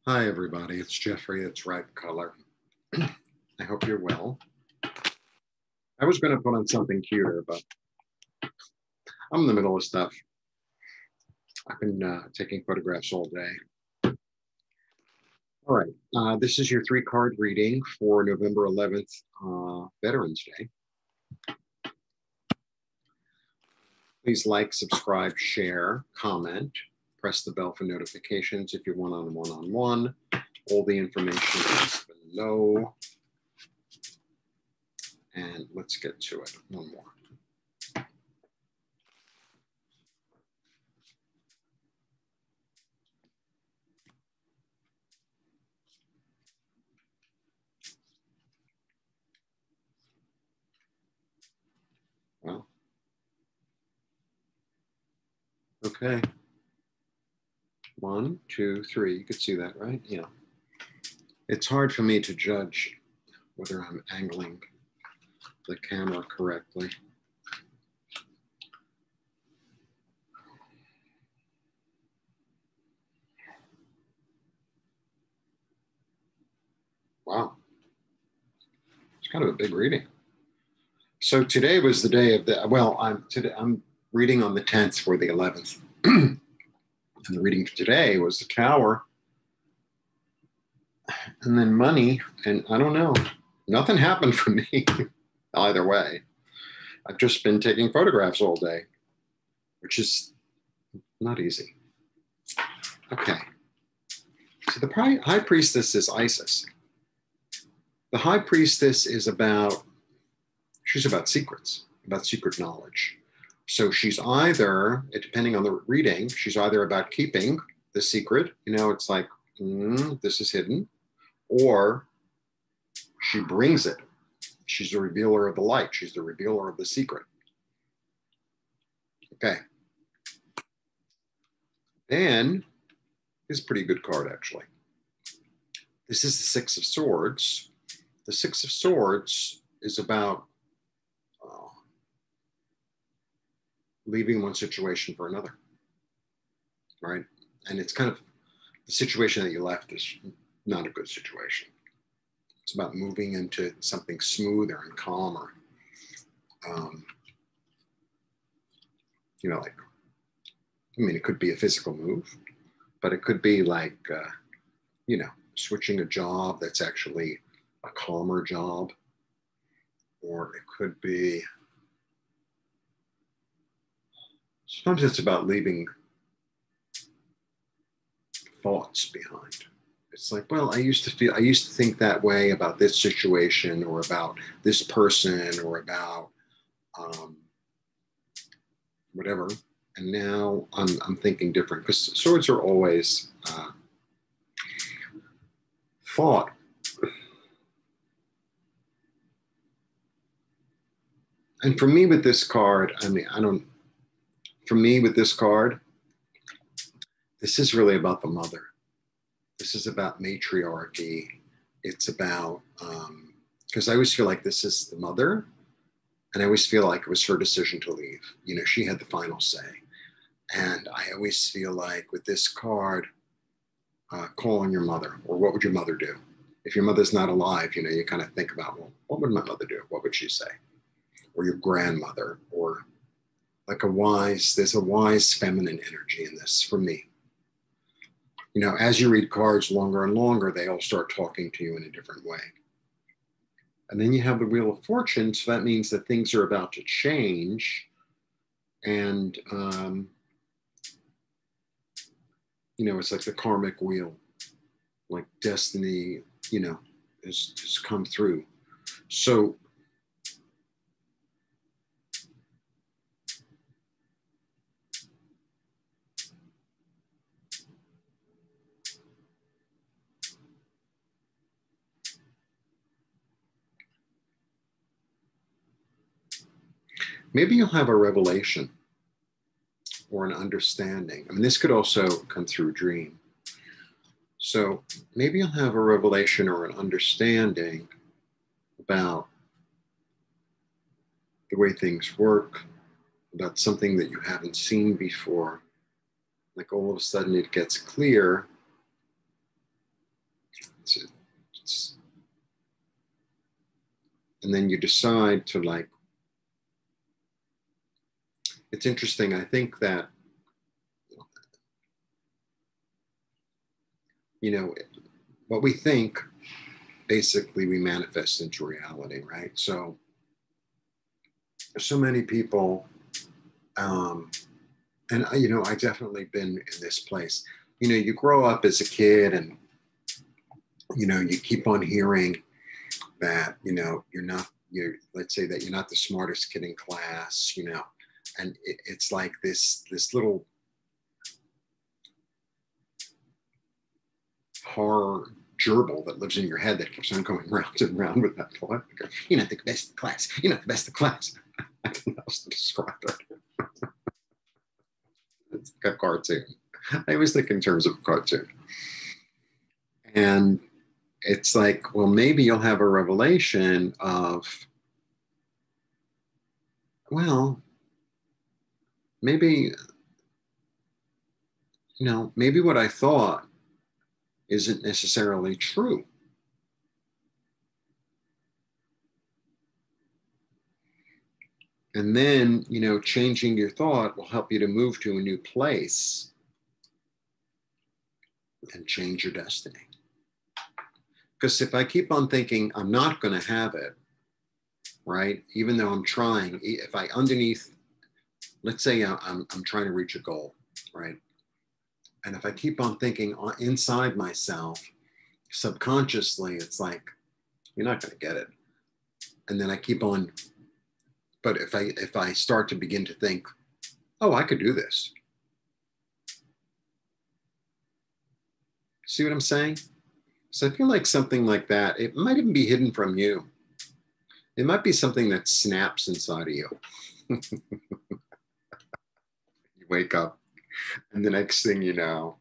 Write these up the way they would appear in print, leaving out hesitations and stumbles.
Hi, everybody. It's Jeffrey. It's Ripe Color. I hope you're well. I was going to put on something cuter, but I'm in the middle of stuff. I've been taking photographs all day. All right. This is your 3-card reading for November 11th, Veterans Day. Please like, subscribe, share, comment, press the bell for notifications if you want on one-on-one. All the information is below. And let's get to it. One more. Well, okay. 1, 2, 3. You could see that, right? Yeah. It's hard for me to judge whether I'm angling the camera correctly. Wow. It's kind of a big reading. So today was the day of the, well, I'm reading on the 10th for the 11th. And the reading for today was the Tower. And then money, and I don't know. Nothing happened for me either way. I've just been taking photographs all day, which is not easy. Okay. So the High Priestess is Isis. The High Priestess is she's about secrets, about secret knowledge. So she's either, depending on the reading, she's either about keeping the secret, it's like, this is hidden, or she brings it. She's the revealer of the light. She's the revealer of the secret. Okay. Then, this is a pretty good card, actually. This is the Six of Swords. The Six of Swords is about leaving one situation for another, right? And it's kind of the situation that you left is not a good situation. It's about moving into something smoother and calmer. It could be a physical move, but it could be like, switching a job that's actually a calmer job, or it could be, sometimes it's about leaving thoughts behind. It's like, well, I used to think that way about this situation or about this person or about whatever. And now I'm thinking different, because swords are always thought. And for me with this card, this is really about the mother. This is about matriarchy. It's about, because I always feel like this is the mother, and I always feel like it was her decision to leave. She had the final say. And I always feel like with this card, call on your mother, or what would your mother do? If your mother's not alive, you kind of think about, well, what would my mother do? What would she say? Or your grandmother, or like there's a wise feminine energy in this for me. As you read cards longer and longer, they all start talking to you in a different way. And then you have the Wheel of Fortune, so that means that things are about to change. And, it's like the karmic wheel, like destiny, has come through. So maybe you'll have a revelation or an understanding. This could also come through a dream. So maybe you'll have a revelation or an understanding about the way things work, about something that you haven't seen before. Like all of a sudden it gets clear It's, it's, and then you decide to like, it's interesting. I think that, you know, what we think, basically we manifest into reality, right? So many people, and you know, I've definitely been in this place. You know, you grow up as a kid and, you know, you keep on hearing that, you know, let's say that you're not the smartest kid in class, you know, and it's like this little horror gerbil that lives in your head that keeps on going round and round with that thought. You're not the best in class. You're not the best in class. I don't know how else to describe it. It's like a cartoon. I always think in terms of a cartoon. And it's like, well, maybe you'll have a revelation of, well, maybe, you know, maybe what I thought isn't necessarily true. And then, you know, changing your thought will help you to move to a new place and change your destiny. Because if I keep on thinking I'm not going to have it, right, even though I'm trying, if I underneath, let's say I'm trying to reach a goal, right? And if I keep on thinking inside myself, subconsciously, it's like, you're not going to get it. And then I keep on, but if I start to begin to think, oh, I could do this. See what I'm saying? So I feel like something like that, it might even be hidden from you. It might be something that snaps inside of you. You wake up, and the next thing you know,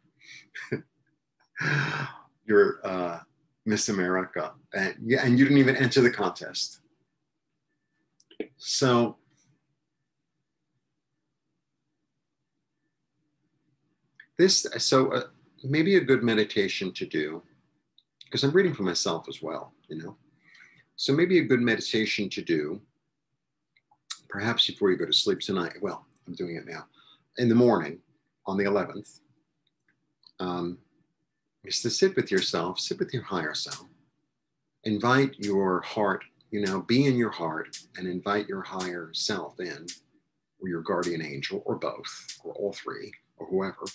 you're Miss America, and yeah, and you didn't even enter the contest. So maybe a good meditation to do, because I'm reading for myself as well, you know. So maybe a good meditation to do, perhaps before you go to sleep tonight. Well, I'm doing it now. In the morning, on the 11th, is to sit with yourself, sit with your higher self, invite your heart, you know, be in your heart and invite your higher self in, or your guardian angel, or both, or all three, or whoever,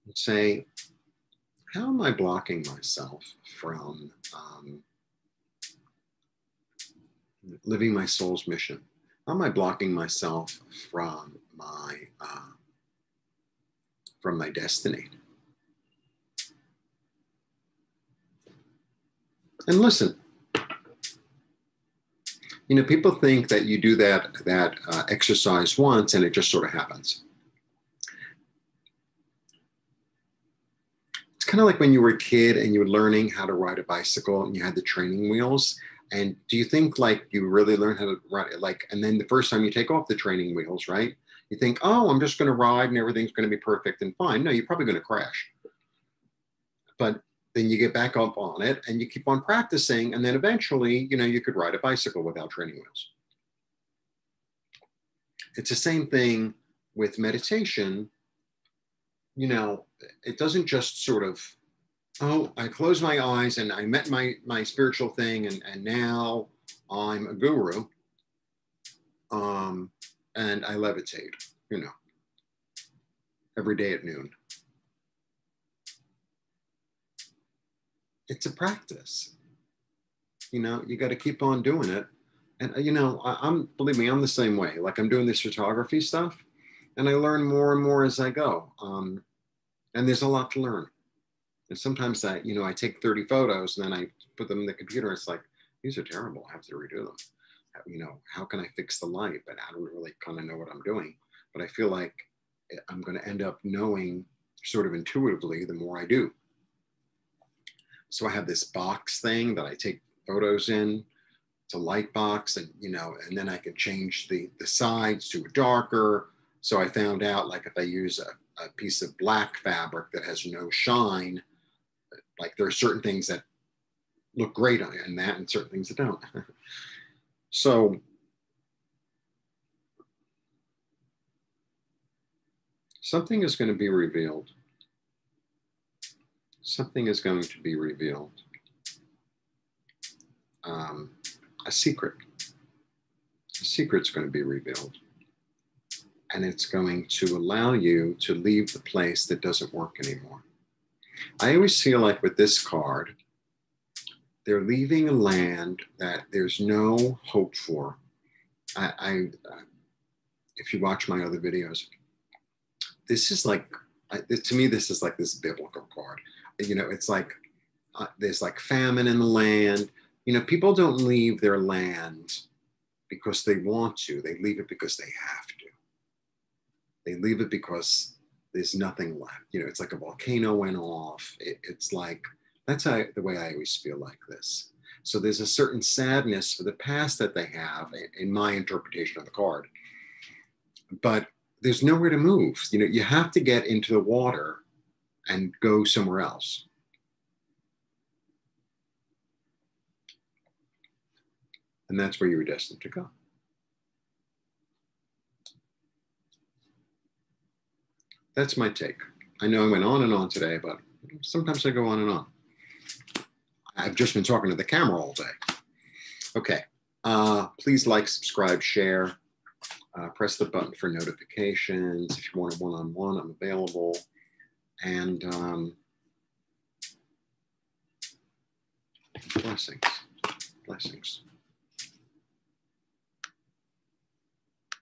and say, how am I blocking myself from living my soul's mission? How am I blocking myself from my destiny? And listen, you know, people think that you do that exercise once and it just sort of happens. It's kind of like when you were a kid and you were learning how to ride a bicycle and you had the training wheels. And do you think like you really learn how to ride it? Like, and then the first time you take off the training wheels, right? You think, oh, I'm just going to ride and everything's going to be perfect and fine. No, you're probably going to crash. But then you get back up on it and you keep on practicing. And then eventually, you know, you could ride a bicycle without training wheels. It's the same thing with meditation. You know, it doesn't just sort of, oh, I closed my eyes and I met my spiritual thing and now I'm a guru, and I levitate, you know, every day at noon. It's a practice. You know, you got to keep on doing it. And, you know, believe me, I'm the same way. Like I'm doing this photography stuff and I learn more and more as I go. And there's a lot to learn. And sometimes you know, I take 30 photos and then I put them in the computer. It's like, these are terrible. I have to redo them. You know, how can I fix the light? But I don't really kind of know what I'm doing. But I feel like I'm going to end up knowing sort of intuitively the more I do. So I have this box thing that I take photos in. It's a light box, and you know, and then I can change the sides to a darker. So I found out like if I use a piece of black fabric that has no shine, Like there are certain things that look great on that and certain things that don't. So something is going to be revealed. Something is going to be revealed. A secret. A secret's going to be revealed. And it's going to allow you to leave the place that doesn't work anymore. I always feel like with this card, they're leaving a land that there's no hope for. If you watch my other videos, this is like, to me, this is like this biblical card. You know, it's like there's like famine in the land. You know, people don't leave their land because they want to. They leave it because they have to. They leave it because there's nothing left. You know, it's like a volcano went off. It's like, that's the way I always feel like this. So there's a certain sadness for the past that they have in my interpretation of the card. But there's nowhere to move. You know, you have to get into the water and go somewhere else. And that's where you were destined to go. That's my take. I know I went on and on today, but sometimes I go on and on. I've just been talking to the camera all day. Okay. Please like, subscribe, share. Press the button for notifications. If you want a one-on-one, I'm available. And blessings. Blessings.